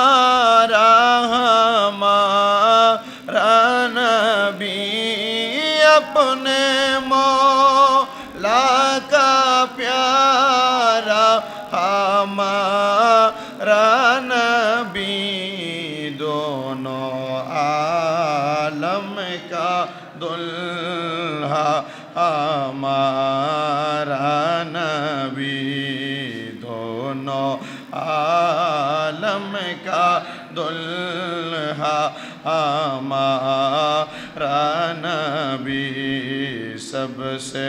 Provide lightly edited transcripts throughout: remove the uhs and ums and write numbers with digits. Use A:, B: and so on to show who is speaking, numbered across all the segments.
A: ہمارا نبی اپنے مولا کا پیارا، ہمارا نبی دونوں عالم کا دلہا، ہمارا نبی دونوں عالم کا دلہا، ہمارا نبی سب سے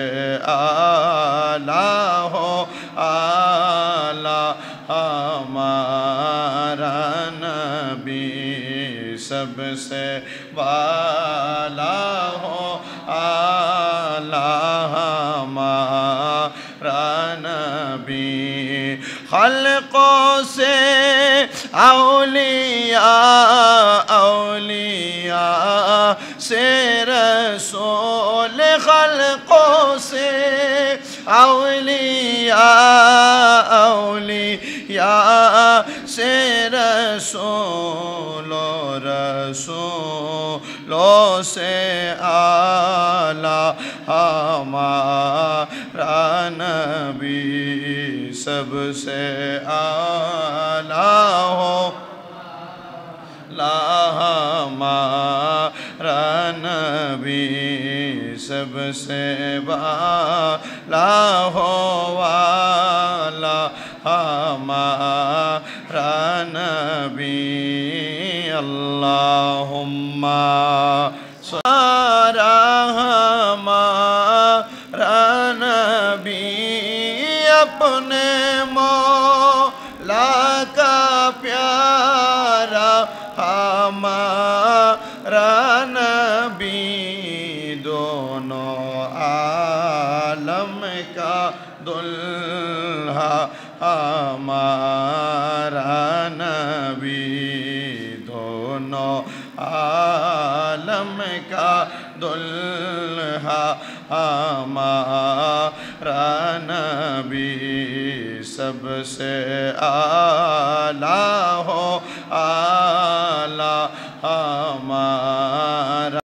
A: اعلیٰ ہو اعلیٰ، ہمارا نبی سب سے بالا ہو اعلیٰ، ہمارا نبی خلقوں سے اولیاء، اولیاء سے رسول، خلقوں سے اولیاء، اولیاء سے رسول، رسولوں سے اعلیٰ، ہمارا نبی سب سے اعلیٰ ہو ہمارا نبی سب سے بالا ہو والا، ہمارا نبی اللہم ہمارا نبی اپنے مولا کا پیارا، ہمارا نبی دونوں عالم کا دلہا، ہمارا نبی دونوں عالم کا دلہا، ہمارا نبی سب سے اعلیٰ ہو اعلیٰ، ہمارا